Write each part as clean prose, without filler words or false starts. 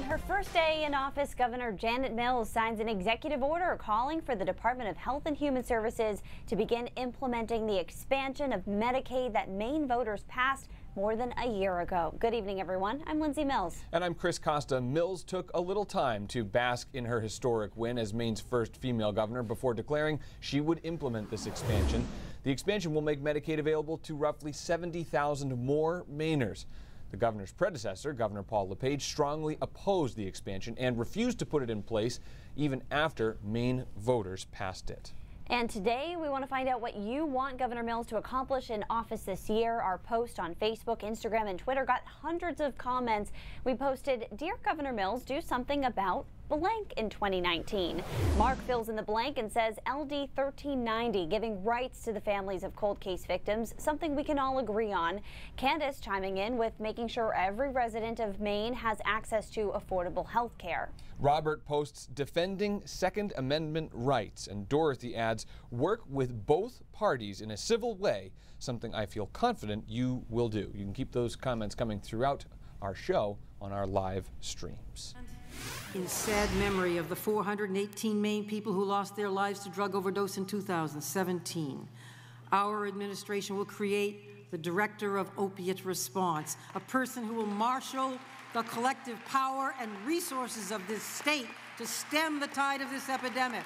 her first day in office, Governor Janet Mills signs an executive order calling for the Department of Health and Human Services to begin implementing the expansion of Medicaid that Maine voters passed more than a year ago. Good evening, everyone. I'm Lindsay Mills. And I'm Chris Costa. Mills took a little time to bask in her historic win as Maine's first female governor before declaring she would implement this expansion. The expansion will make Medicaid available to roughly 70,000 more Mainers. The governor's predecessor, Governor Paul LePage, strongly opposed the expansion and refused to put it in place even after Maine voters passed it. And today we want to find out what you want Governor Mills to accomplish in office this year. Our post on Facebook, Instagram, and Twitter got hundreds of comments. We posted, "Dear Governor Mills, do something about blank in 2019. Mark fills in the blank and says LD 1390, giving rights to the families of cold case victims, something we can all agree on. Candace chiming in with making sure every resident of Maine has access to affordable health care. Robert posts defending Second Amendment rights, and Dorothy adds work with both parties in a civil way, something I feel confident you will do. You can keep those comments coming throughout our show on our live streams. In sad memory of the 418 Maine people who lost their lives to drug overdose in 2017, our administration will create the Director of Opiate Response, a person who will marshal the collective power and resources of this state to stem the tide of this epidemic.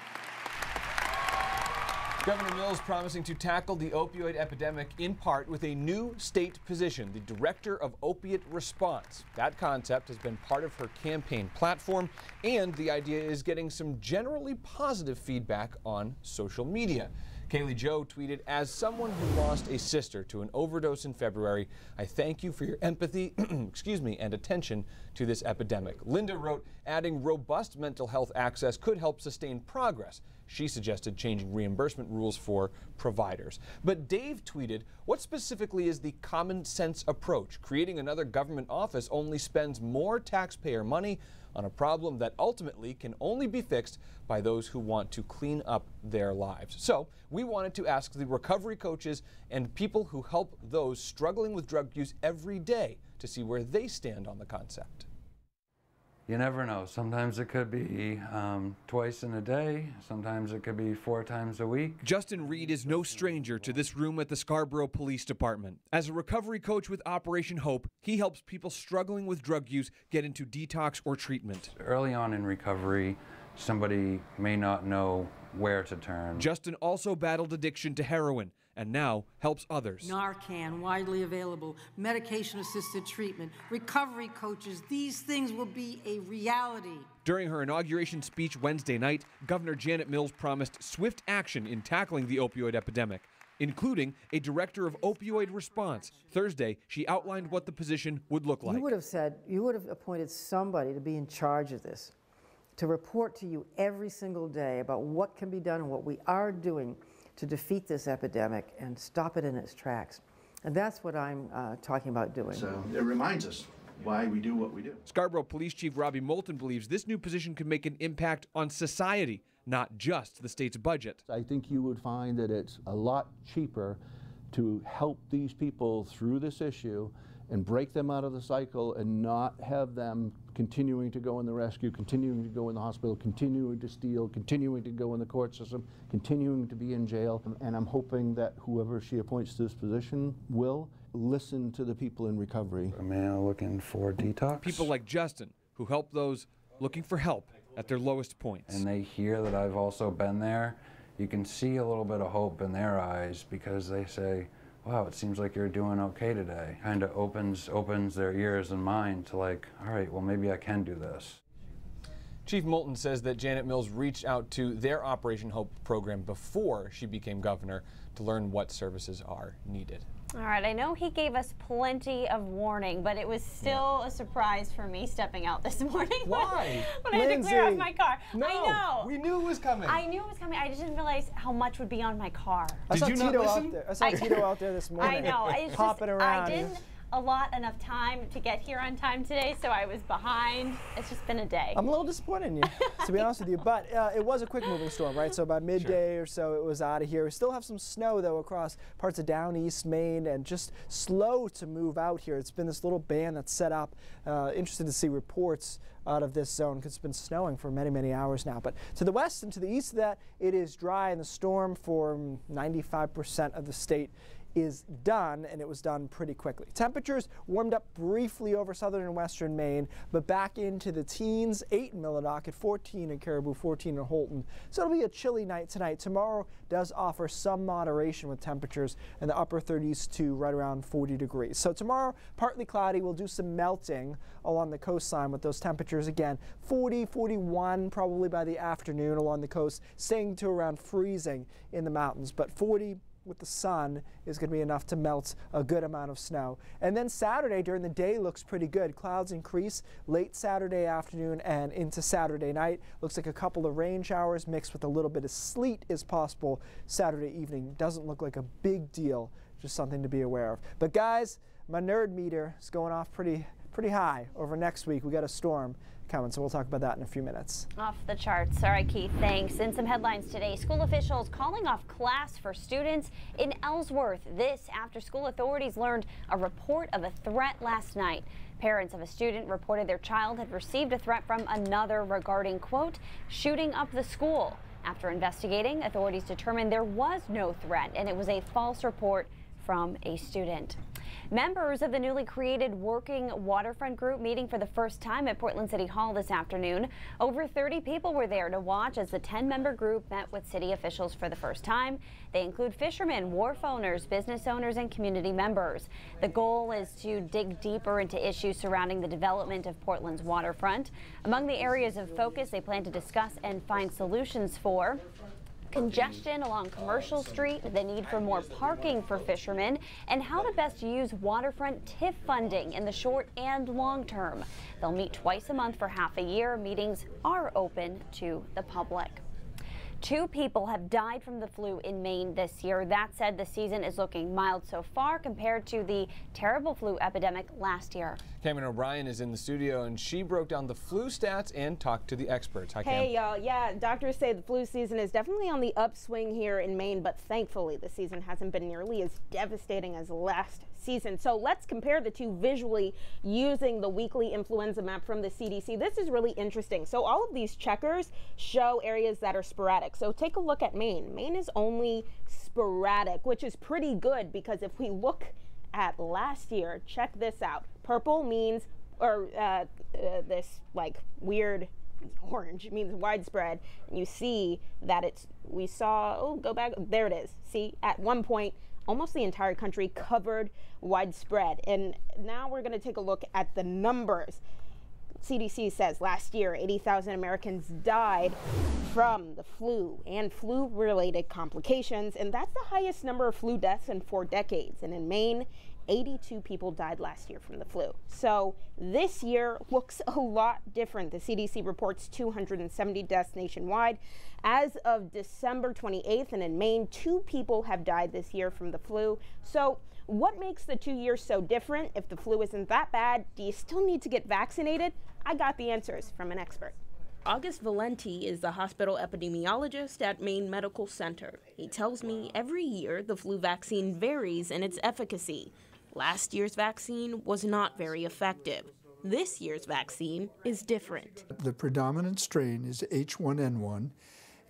Governor Mills promising to tackle the opioid epidemic in part with a new state position, the Director of Opiate Response. That concept has been part of her campaign platform, and the idea is getting some generally positive feedback on social media. Kaylee Joe tweeted, "As someone who lost a sister to an overdose in February, I thank you for your empathy and attention to this epidemic." Linda wrote, "Adding robust mental health access could help sustain progress." She suggested changing reimbursement rules for providers. But Dave tweeted, "What specifically is the common sense approach? Creating another government office only spends more taxpayer money on a problem that ultimately can only be fixed by those who want to clean up their lives." So we wanted to ask the recovery coaches and people who help those struggling with drug use every day to see where they stand on the concept. You never know. Sometimes it could be twice in a day. Sometimes it could be 4 times a week. Justin Reed is no stranger to this room at the Scarborough Police Department. As a recovery coach with Operation Hope, he helps people struggling with drug use get into detox or treatment. Early on in recovery, somebody may not know where to turn. Justin also battled addiction to heroin and now helps others. Narcan, widely available, medication-assisted treatment, recovery coaches, these things will be a reality. During her inauguration speech Wednesday night, Governor Janet Mills promised swift action in tackling the opioid epidemic, including a Director of Opioid Response. Thursday, she outlined what the position would look like. You would have appointed somebody to be in charge of this, to report to you every single day about what can be done and what we are doing to defeat this epidemic and stop it in its tracks. And that's what I'm talking about doing. So it reminds us why we do what we do. Scarborough Police Chief Robbie Moulton believes this new position could make an impact on society, not just the state's budget. I think you would find that it's a lot cheaper to help these people through this issue and break them out of the cycle and not have them continuing to go in the rescue, continuing to go in the hospital, continuing to steal, continuing to go in the court system, continuing to be in jail. And I'm hoping that whoever she appoints to this position will listen to the people in recovery. A man looking for detox. People like Justin, who help those looking for help at their lowest points. And they hear that I've also been there. You can see a little bit of hope in their eyes because they say, wow, it seems like you're doing okay today. Kind of opens their ears and mind to like, all right, well, maybe I can do this. Chief Moulton says that Janet Mills reached out to their Operation Hope program before she became governor to learn what services are needed. All right, I know he gave us plenty of warning, but it was still a surprise for me stepping out this morning. Why? when I had to clear off my car. No, I know. We knew it was coming. I knew it was coming. I just didn't realize how much would be on my car. I saw Did you not Tito listen? out there. I saw Tito out there this morning. I know. It's hopping just, around. I didn't. enough time to get here on time today, so I was behind. It's just been a day. I'm a little disappointed in you, to be honest with you, but it was a quick moving storm, right? So by midday or so, it was out of here. We still have some snow, though, across parts of down east Maine, and just slow to move out here. It's been this little band that's set up. Interested to see reports out of this zone because it's been snowing for many, many hours now. But to the west and to the east of that, it is dry, and the storm for 95% of the state is done, and it was done pretty quickly. Temperatures warmed up briefly over southern and western Maine, but back into the teens, 8 in Millinocket, 14 in Caribou, 14 in Holton. So it'll be a chilly night tonight. Tomorrow does offer some moderation with temperatures in the upper 30s to right around 40 degrees. So tomorrow, partly cloudy. We'll do some melting along the coastline with those temperatures again. 40, 41 probably by the afternoon along the coast, staying to around freezing in the mountains, but 40 with the sun is going to be enough to melt a good amount of snow. And then Saturday during the day looks pretty good. Clouds increase late Saturday afternoon and into Saturday night. Looks like a couple of rain showers mixed with a little bit of sleet is possible Saturday evening. Doesn't look like a big deal, just something to be aware of. But guys, my nerd meter is going off pretty high over next week. We got a storm coming, so we'll talk about that in a few minutes. Off the charts. All right, Keith, thanks. In some headlines today, school officials calling off class for students in Ellsworth. This after school authorities learned a report of a threat last night. Parents of a student reported their child had received a threat from another regarding, quote, shooting up the school. After investigating, authorities determined there was no threat and it was a false report from a student. Members of the newly created Working Waterfront Group meeting for the first time at Portland City Hall this afternoon. Over 30 people were there to watch as the 10-member group met with city officials for the first time. They include fishermen, wharf owners, business owners, and community members. The goal is to dig deeper into issues surrounding the development of Portland's waterfront. Among the areas of focus they plan to discuss and find solutions for: congestion along Commercial Street, the need for more parking for fishermen, and how to best use waterfront TIF funding in the short and long term. They'll meet twice a month for half a year. Meetings are open to the public. 2 people have died from the flu in Maine this year. That said, the season is looking mild so far compared to the terrible flu epidemic last year. Cameron O'Brien is in the studio, and she broke down the flu stats and talked to the experts. Hi, Cam. Hey, y'all. Yeah, doctors say the flu season is definitely on the upswing here in Maine, but thankfully the season hasn't been nearly as devastating as last season. So let's compare the two visually using the weekly influenza map from the CDC. This is really interesting. So all of these checkers show areas that are sporadic. So take a look at Maine. Maine is only sporadic, which is pretty good because if we look at last year, check this out. Purple means, or this like weird orange means widespread. And you see that we saw, oh, go back, there it is. See, at one point, almost the entire country covered widespread. And now we're going to take a look at the numbers. CDC says last year, 80,000 Americans died from the flu and flu-related complications, and that's the highest number of flu deaths in 4 decades. And in Maine, 82 people died last year from the flu. So this year looks a lot different. The CDC reports 270 deaths nationwide as of December 28th, and in Maine, 2 people have died this year from the flu. So what makes the 2 years so different? If the flu isn't that bad, do you still need to get vaccinated? I got the answers from an expert. August Valenti is the hospital epidemiologist at Maine Medical Center. He tells me every year the flu vaccine varies in its efficacy. Last year's vaccine was not very effective. This year's vaccine is different. The predominant strain is H1N1,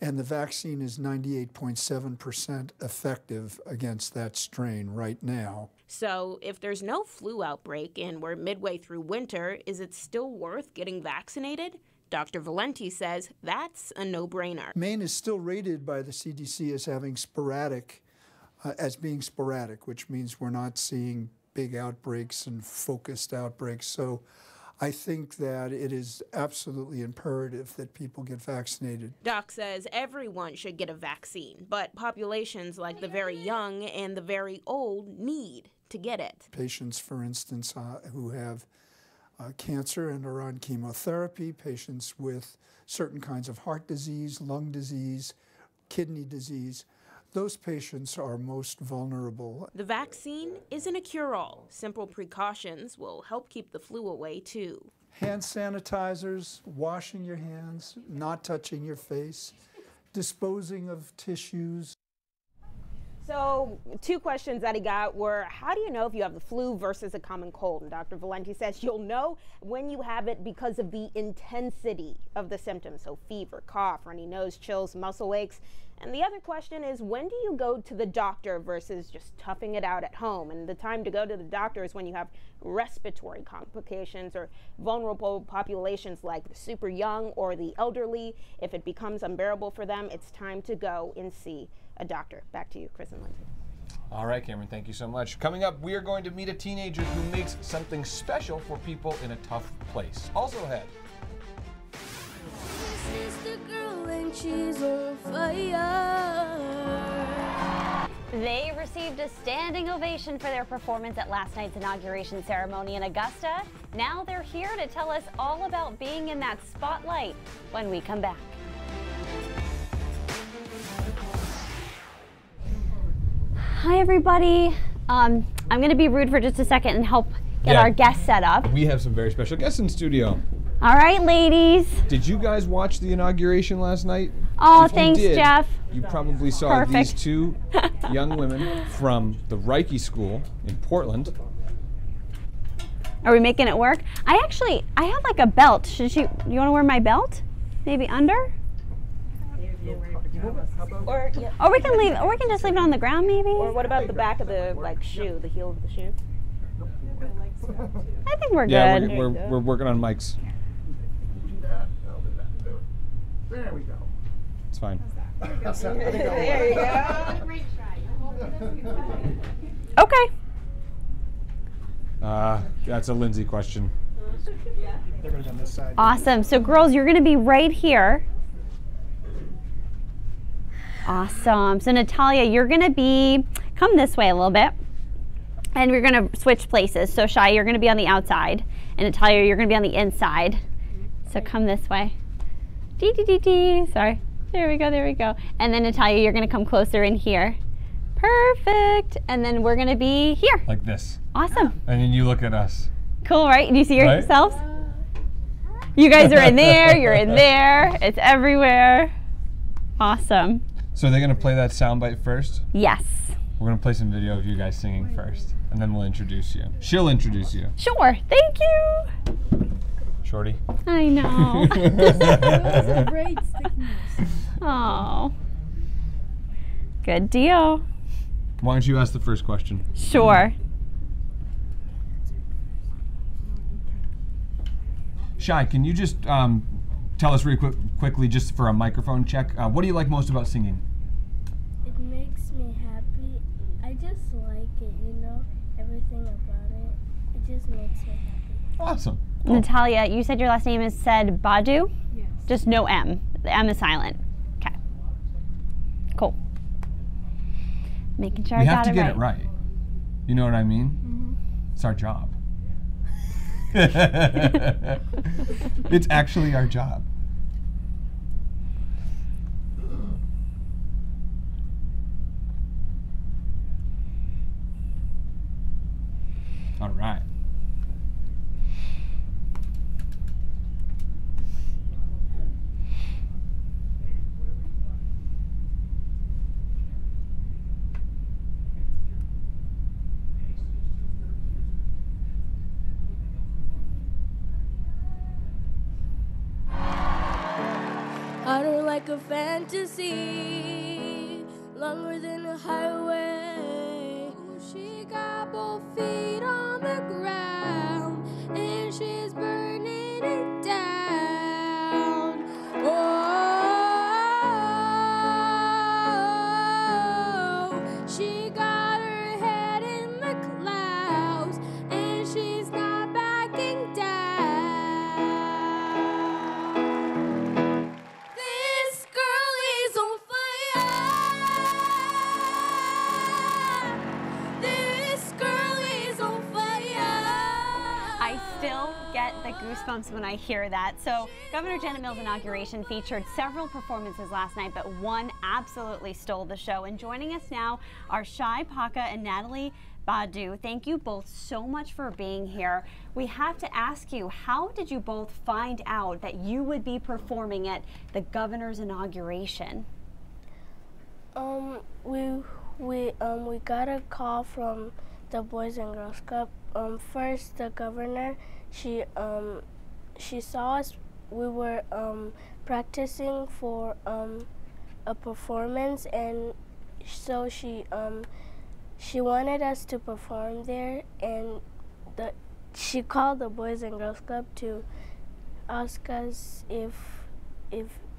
and the vaccine is 98.7% effective against that strain right now. So if there's no flu outbreak and we're midway through winter, is it still worth getting vaccinated? Dr. Valenti says that's a no-brainer. Maine is still rated by the CDC as having being sporadic, which means we're not seeing big outbreaks and focused outbreaks. So I think that it is absolutely imperative that people get vaccinated. Doc says everyone should get a vaccine, but populations like the very young and the very old need to get it. Patients, for instance, who have cancer and are on chemotherapy, patients with certain kinds of heart disease, lung disease, kidney disease, those patients are most vulnerable. The vaccine isn't a cure-all. Simple precautions will help keep the flu away, too. Hand sanitizers, washing your hands, not touching your face, disposing of tissues. So 2 questions that he got were, how do you know if you have the flu versus a common cold? And Dr. Valenti says you'll know when you have it because of the intensity of the symptoms. So fever, cough, runny nose, chills, muscle aches. And the other question is, when do you go to the doctor versus just toughing it out at home? And the time to go to the doctor is when you have respiratory complications or vulnerable populations like the super young or the elderly. If it becomes unbearable for them, it's time to go and see a doctor. Back to you, Chris and Lindsay. All right, Cameron, thank you so much. Coming up, we are going to meet a teenager who makes something special for people in a tough place. Also ahead. This is the girl and she's on fire. They received a standing ovation for their performance at last night's inauguration ceremony in Augusta. Now they're here to tell us all about being in that spotlight when we come back. Hi, everybody. I'm going to be rude for just a second and help get our guests set up. We have some very special guests in studio. All right, ladies. Did you guys watch the inauguration last night? Oh, If you thanks, did, Jeff. You probably saw Perfect. these 2 young women from the Reiki School in Portland. Are we making it work? I have like a belt. You want to wear my belt? Maybe under? Or we can leave, or we can just leave it on the ground, maybe. Or what about the back of the shoe, the heel of the shoe? I think we're Yeah, good. we're working on mics. There we go. It's fine. There you go. Okay. That's a Lindsay question. Awesome. So girls, you're going to be right here. Awesome. So Natalia, you're going to be, come this way a little bit. And we're going to switch places. So Shy, you're going to be on the outside. And Natalia, you're going to be on the inside. So come this way. Sorry. There we go, there we go. And then Natalia, you're going to come closer in here. Perfect. And then we're going to be here. Like this. Awesome. And then you look at us. Cool, right? Do you see yourselves? You guys are in there, you're in there. It's everywhere. Awesome. So are they going to play that soundbite first? Yes. We're going to play some video of you guys singing first, and then we'll introduce you. She'll introduce you. Sure. Thank you. Shorty. I know. Great stickiness. Oh. Good deal. Why don't you ask the first question? Sure. Shy, can you just tell us really quickly, just for a microphone check, what do you like most about singing? It makes me happy. I just like it, you know, everything about it. It just makes me happy. Awesome. Cool. Natalia, you said your last name is said Badu? Yes. Just no M. The M is silent. Okay. Cool. Making sure We I have got to get it right. You know what I mean? Mm-hmm. It's our job. It's actually our job. All right. I don't like a fantasy longer than a highway. She got both feet on the ground and she's burning it down. Oh, she got her head in the clouds and she's not backing down. This girl is on fire. This girl is on fire. get the goosebumps when I hear that. So Governor Janet Mills' inauguration featured several performances last night, but one absolutely stole the show. And joining us now are Shy and Natalie Badu. Thank you both so much for being here. We have to ask you, how did you both find out that you would be performing at the governor's inauguration? We got a call from the Boys and Girls Club. First, the governor, she saw us. We were practicing for a performance, and so she wanted us to perform there, and she called the Boys and Girls Club to ask us if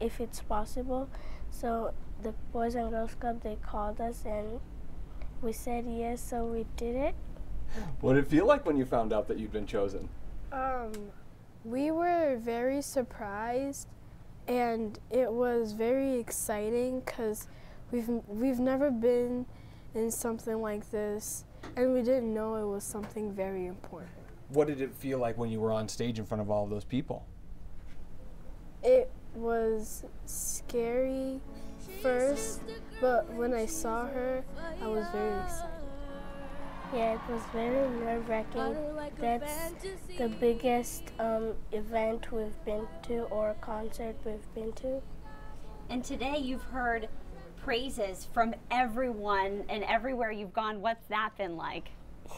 it's possible. So the Boys and Girls Club, they called us and we said yes, so we did it. What did it feel like when you found out that you'd been chosen? We were very surprised, and it was very exciting because we've never been in something like this, and we didn't know it was something very important. What did it feel like when you were on stage in front of all of those people? It was scary first, but when I saw her, I was very excited. Yeah, it was very nerve-wracking. That's the biggest event we've been to, or concert we've been to. And today you've heard praises from everyone and everywhere you've gone. What's that been like?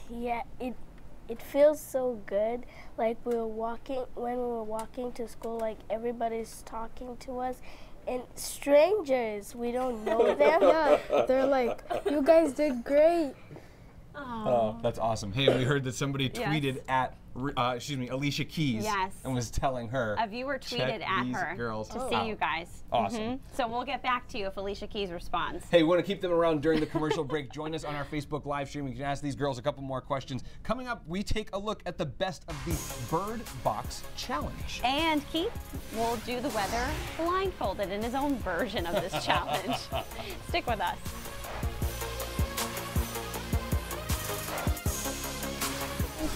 Yeah, it feels so good. Like when we were walking to school, like everybody's talking to us, and strangers, we don't know them. Yeah, they're like, "You guys did great." Oh, that's awesome. Hey, we heard that somebody tweeted at Alicia Keys and was telling her. A viewer tweeted at her girls to see you guys. Awesome. So we'll get back to you if Alicia Keys responds. Hey, we want to keep them around during the commercial break. Join us on our Facebook live stream. You can ask these girls a couple more questions. Coming up, we take a look at the best of the Bird Box Challenge. And Keith will do the weather blindfolded in his own version of this challenge. Stick with us.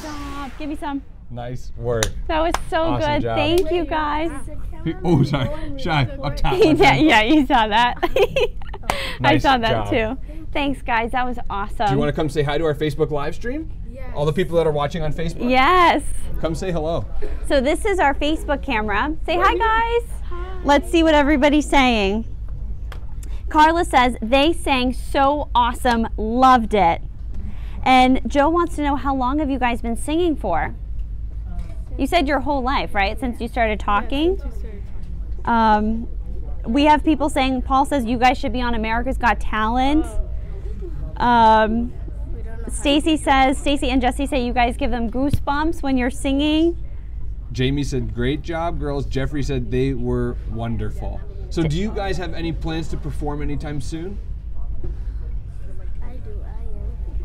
Stop. Give me some. Nice work. That was so awesome good. Job. Thank you, guys. Oh, sorry. Shy, up top. Yeah, you saw that. Nice I saw that job. too. Thanks, guys. That was awesome. Do you want to come say hi to our Facebook live stream? Yes. All the people that are watching on Facebook? Yes. Come say hello. So this is our Facebook camera. Say hi, guys. Hi. Let's see what everybody's saying. Carla says, they sang so awesome. Loved it. And Joe wants to know, how long have you guys been singing for? You said your whole life, right? Since you started talking? Yeah, since we started talking. We have people saying, Paul says you guys should be on America's Got Talent. Stacy and Jesse say you guys give them goosebumps when you're singing. Jamie said, great job, girls. Jeffrey said they were wonderful. So do you guys have any plans to perform anytime soon?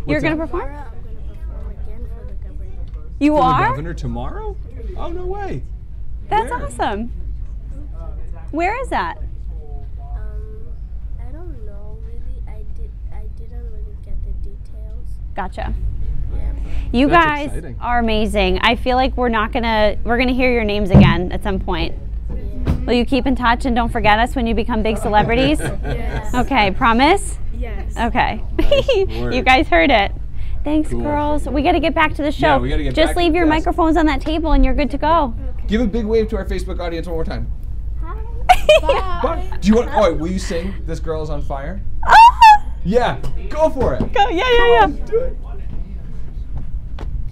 You're going to perform? I'm going to perform again for the governor. You for are? the governor tomorrow? Oh, no way. That's Where? awesome. Where is that? I don't know really. I didn't really get the details. Gotcha. Yeah. You That's guys exciting. are amazing. I feel like we're gonna hear your names again at some point. Will you keep in touch and don't forget us when you become big celebrities? Yes. Okay, promise? Yes. Okay. Nice work. You guys heard it. Thanks, Cool. girls. We got to get back to the show. Yeah, we gotta get Just back leave to your the desk. microphones on that table and you're good to go. Give a big wave to our Facebook audience one more time. Bye. Bye. Do you want? Oh, wait, will you sing "This Girl Is on Fire"? Yeah, go for it. Go. Yeah. Do it.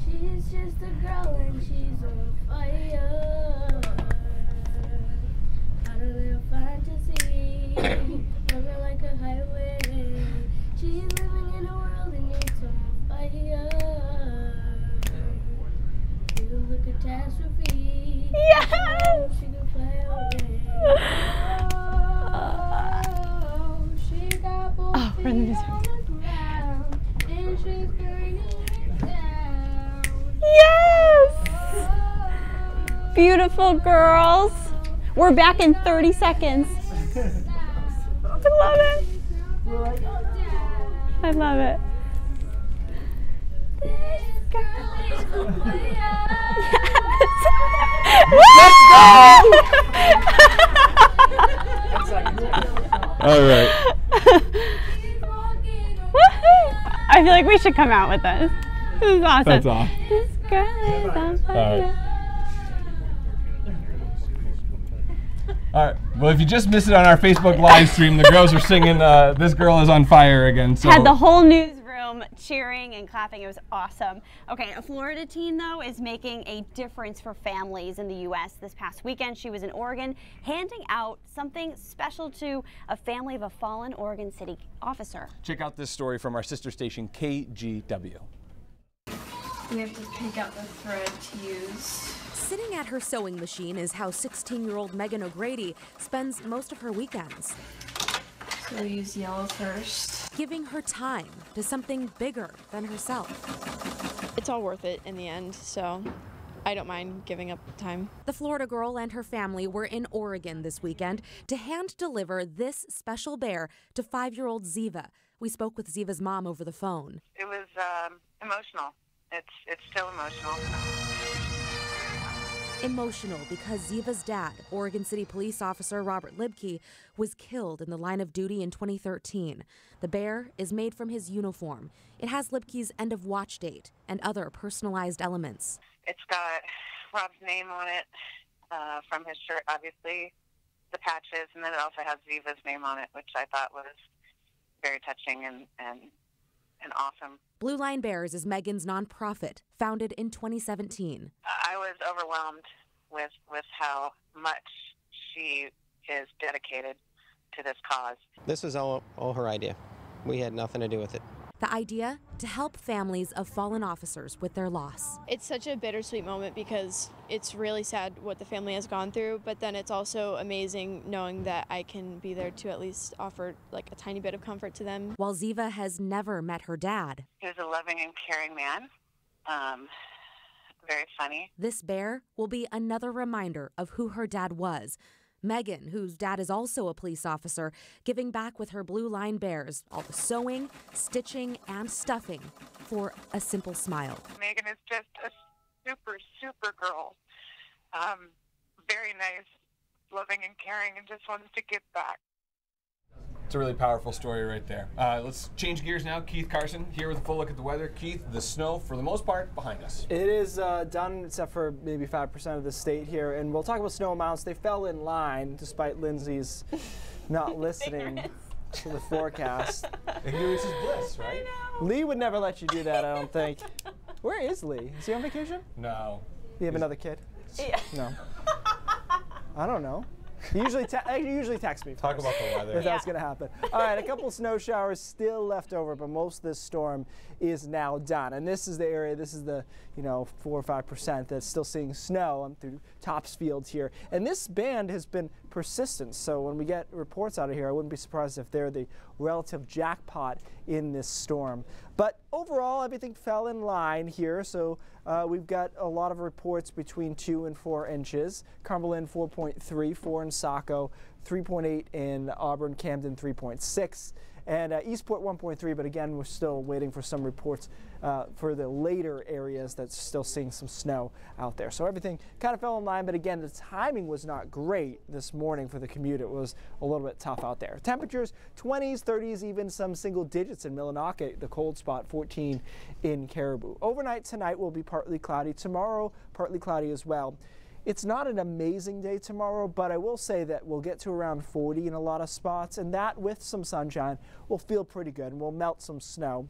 She's just a girl and she's on fire. Out of their fantasy, living like a highway. She's living in a world and it's on fire. Feel the catastrophe. Yes. She can fly away. Oh, she got both feet on the ground and she's burning it down. Yes. Beautiful girls. We're back in 30 seconds. I love it. I love it. Yes. All right. I feel like we should come out with this. This is awesome. That's off. This girl is on fire. All right. Well, if you just missed it on our Facebook live stream, the girls were singing "This Girl Is on Fire" again. So had the whole newsroom cheering and clapping. It was awesome. Okay, a Florida teen though is making a difference for families in the U.S. This past weekend, she was in Oregon handing out something special to a family of a fallen Oregon City officer. check out this story from our sister station KGW. We have to pick out the thread to use. Sitting at her sewing machine is how 16-year-old Megan O'Grady spends most of her weekends. So we use yellow first. Giving her time to something bigger than herself. It's all worth it in the end, so I don't mind giving up time. The Florida girl and her family were in Oregon this weekend to hand deliver this special bear to 5-year-old Ziva. We spoke with Ziva's mom over the phone. It was emotional. It's still emotional. Emotional because Ziva's dad, Oregon City Police Officer Robert Libke, was killed in the line of duty in 2013. The bear is made from his uniform. It has Libke's end-of-watch date and other personalized elements. It's got Rob's name on it from his shirt, obviously, the patches, and then it also has Ziva's name on it, which I thought was very touching and awesome. Blue Line Bears is Megan's nonprofit, founded in 2017. I was overwhelmed with how much she is dedicated to this cause. This was all her idea. We had nothing to do with it. The idea to help families of fallen officers with their loss. It's such a bittersweet moment because it's really sad what the family has gone through, but then it's also amazing knowing that I can be there to at least offer like a tiny bit of comfort to them. While Ziva has never met her dad. He was a loving and caring man, very funny. This bear will be another reminder of who her dad was. Megan, whose dad is also a police officer, giving back with her Blue Line Bears, all the sewing, stitching, and stuffing for a simple smile. Megan is just a super, super girl. Very nice, loving and caring, and just wants to give back. It's a really powerful story right there. Let's change gears now. Keith Carson here with a full look at the weather. Keith, the snow, for the most part, behind us. It is done except for maybe 5% of the state here. And we'll talk about snow amounts. They fell in line despite Lindsay's not listening to the forecast. Ignorance is bliss, right? Lee would never let you do that, I don't think. Where is Lee? Is he on vacation? No. You have another kid? Yeah. No. I don't know. He usually texts me. Talk about the weather. If that's going to happen. All right, a couple snow showers still left over, but most of this storm is now done. And this is the area, this is the 4 or 5% that's still seeing snow through Topsfield here. And this band has been persistent. So when we get reports out of here, I wouldn't be surprised if they're the relative jackpot in this storm. But overall, everything fell in line here. So we've got a lot of reports between 2 and 4 inches. Cumberland 4.3, 4 in Saco, 3.8 in Auburn, Camden 3.6, and Eastport 1.3. But again, we're still waiting for some reports for the later areas that's still seeing some snow out there. So everything kind of fell in line, but again, the timing was not great this morning for the commute. It was a little bit tough out there. Temperatures 20s, 30s, even some single digits in Millinocket, the cold spot, 14 in Caribou. Overnight tonight will be partly cloudy. Tomorrow, partly cloudy as well. It's not an amazing day tomorrow, but I will say that we'll get to around 40 in a lot of spots, and that with some sunshine will feel pretty good, and we'll melt some snow.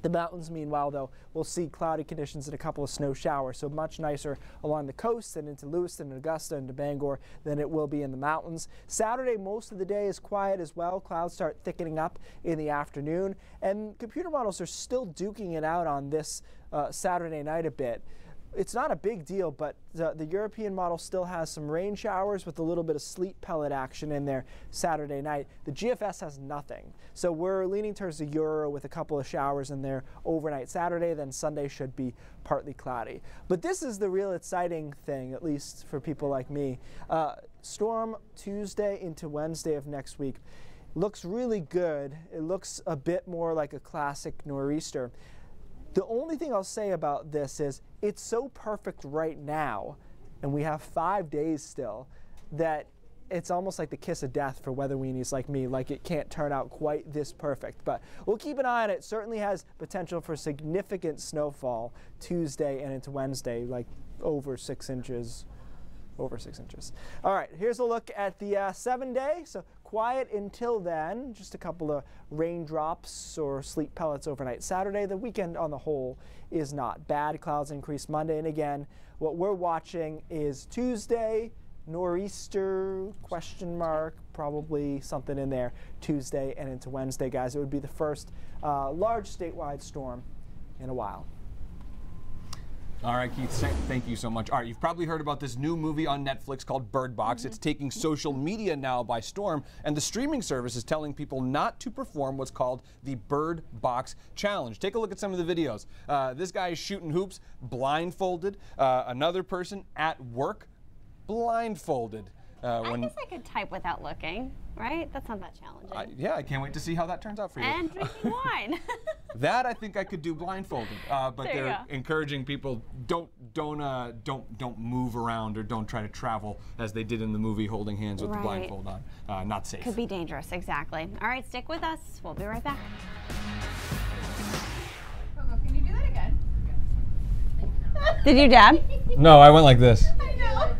The mountains, meanwhile, though, we'll see cloudy conditions and a couple of snow showers, so much nicer along the coast and into Lewiston, Augusta, and to Bangor than it will be in the mountains. Saturday, most of the day is quiet as well. Clouds start thickening up in the afternoon, and computer models are still duking it out on this Saturday night a bit. It's not a big deal, but the European model still has some rain showers with a little bit of sleet pellet action in there Saturday night. The GFS has nothing. So we're leaning towards the Euro with a couple of showers in there overnight Saturday, then Sunday should be partly cloudy. But this is the real exciting thing, at least for people like me. Storm Tuesday into Wednesday of next week looks really good. It looks a bit more like a classic nor'easter. The only thing I'll say about this is it's so perfect right now, and we have 5 days still, that it's almost like the kiss of death for weather weenies like me. Like, it can't turn out quite this perfect, but we'll keep an eye on it. Certainly has potential for significant snowfall Tuesday and into Wednesday, like over 6 inches. Over 6 inches. All right, here's a look at the 7-day. So quiet until then, just a couple of raindrops or sleet pellets overnight Saturday. The weekend on the whole is not bad. Clouds increase Monday, and again, what we're watching is Tuesday, nor'easter, question mark, probably something in there Tuesday and into Wednesday, guys. It would be the first large statewide storm in a while. All right, Keith, thank you so much. All right, you've probably heard about this new movie on Netflix called Bird Box. It's taking social media now by storm, and the streaming service is telling people not to perform what's called the Bird Box Challenge. Take a look at some of the videos. This guy is shooting hoops blindfolded. Another person at work blindfolded. I guess I could type without looking, right? That's not that challenging. Yeah, I can't wait to see how that turns out for you. And drinking wine. That I think I could do blindfolded, but they're go. encouraging people don't move around or don't try to travel as they did in the movie, holding hands with the blindfold on. Not safe. Could be dangerous, exactly. All right, stick with us. We'll be right back. Can you do that again? Did you dab? No, I went like this. I know.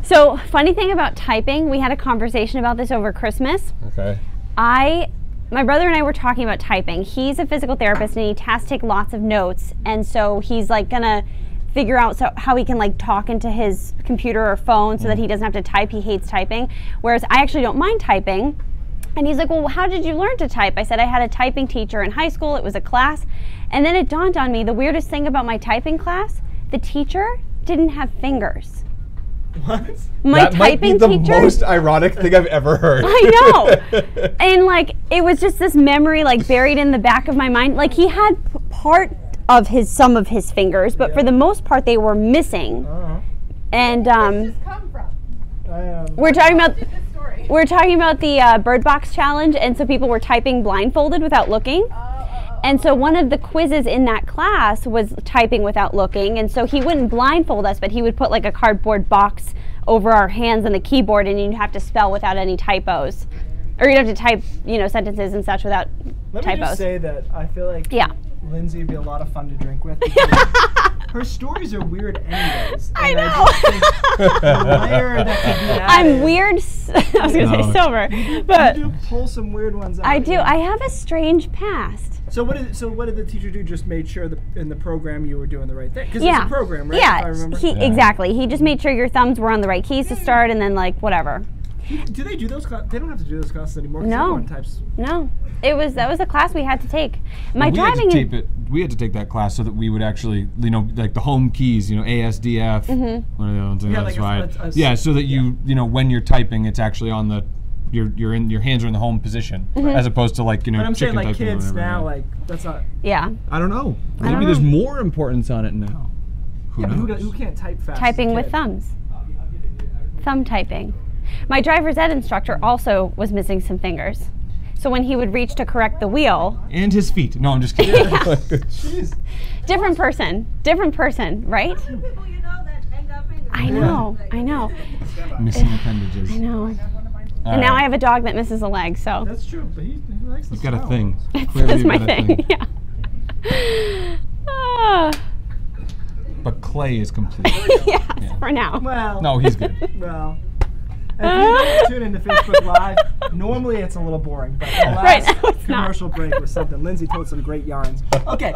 So, funny thing about typing, we had a conversation about this over Christmas. Okay. My brother and I were talking about typing. He's a physical therapist and he has to take lots of notes, and so he's like gonna figure out how he can like talk into his computer or phone so that he doesn't have to type. He hates typing, whereas I actually don't mind typing. And he's like, well, how did you learn to type? I said, I had a typing teacher in high school. It was a class. And then it dawned on me, the weirdest thing about my typing class, the teacher didn't have fingers. What? My that might be typing the teacher, most ironic thing I've ever heard. I know. And like, it was just this memory like buried in the back of my mind. Like, he had part of some of his fingers, but for the most part they were missing. And Where does this come from? we're talking about the Bird Box Challenge, and so people were typing blindfolded without looking. And so one of the quizzes in that class was typing without looking, and so he wouldn't blindfold us, but he would put like a cardboard box over our hands and the keyboard, and you'd have to spell without any typos. Or you'd have to type, sentences and such without typos. Let me just say that I feel like Lindsay would be a lot of fun to drink with. Her stories are weird anyways. I know. The layer that could be added. I'm weird. I was going to say sober. But you do pull some weird ones out. I do. I have a strange past. So what did the teacher do? Just made sure that in the program you were doing the right thing? Because it's a program, right? Yeah, if I remember. Exactly. He just made sure your thumbs were on the right keys to start, and then like whatever. Do they do those classes? They don't have to do those classes anymore. No. No. That was a class we had to take. My driving. We had to take that class so that we would actually, like the home keys, ASDF. One of the ones. Yeah, so that you when you're typing, it's actually on the. Your hands are in the home position, as opposed to like But I'm saying like typing kids or whatever, now, like that's not. Yeah. I don't know. Maybe there's more importance on it now. Who knows? Who can't type fast? Typing with thumbs. Thumb typing. My driver's ed instructor also was missing some fingers. So when he would reach to correct the wheel. And his feet. No, I'm just kidding. Jeez. Different person, right? People you know that ain't got fingers. I know. Missing appendages. I know. And now I have a dog that misses a leg, so. That's true, but he likes the You've got a thing. That's my thing, yeah. But Clay is complete. Yes, for now. Well. No, he's good. Well. And if you tune into Facebook Live, normally it's a little boring, but the last commercial break was something. Lindsay told some great yarns. Okay,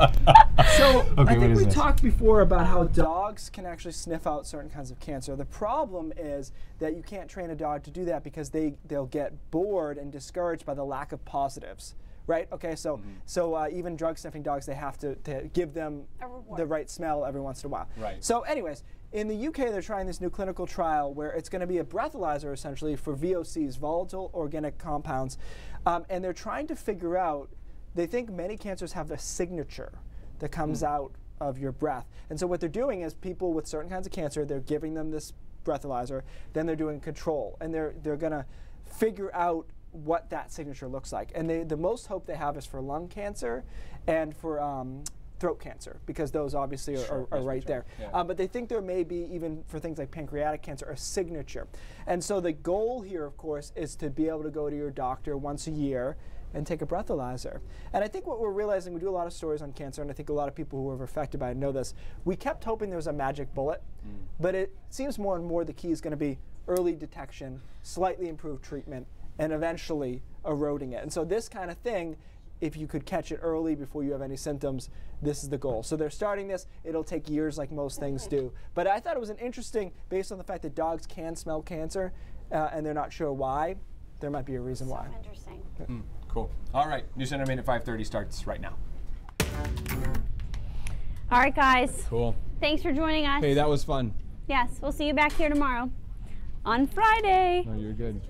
so I think we talked before about how dogs can actually sniff out certain kinds of cancer. The problem is that you can't train a dog to do that because they'll get bored and discouraged by the lack of positives. Right? Okay, so even drug sniffing dogs, they have to give them the right smell every once in a while. Right. So anyways, in the UK, they're trying this new clinical trial where it's going to be a breathalyzer, essentially, for VOCs, volatile organic compounds. And they're trying to figure out, they think many cancers have a signature that comes out of your breath. And so what they're doing is people with certain kinds of cancer, they're giving them this breathalyzer, then they're doing control. And they're going to figure out what that signature looks like. And the most hope they have is for lung cancer and for throat cancer, because those obviously are right there. Yeah. But they think there may be, even for things like pancreatic cancer, a signature. And so the goal here, of course, is to be able to go to your doctor once a year and take a breathalyzer. And I think what we're realizing, we do a lot of stories on cancer, and I think a lot of people who are affected by it know this. We kept hoping there was a magic bullet, but it seems more and more the key is going to be early detection, slightly improved treatment, and eventually eroding it. And so this kind of thing, if you could catch it early before you have any symptoms, this is the goal. So they're starting this. It'll take years like most things do. But I thought it was an interesting, based on the fact that dogs can smell cancer and they're not sure why, there might be a reason why. Interesting. Cool. All right, News Center Maine at 5:30 starts right now. All right, guys. Cool. Thanks for joining us. Hey, that was fun. Yes, we'll see you back here tomorrow on Friday. Oh, you're good.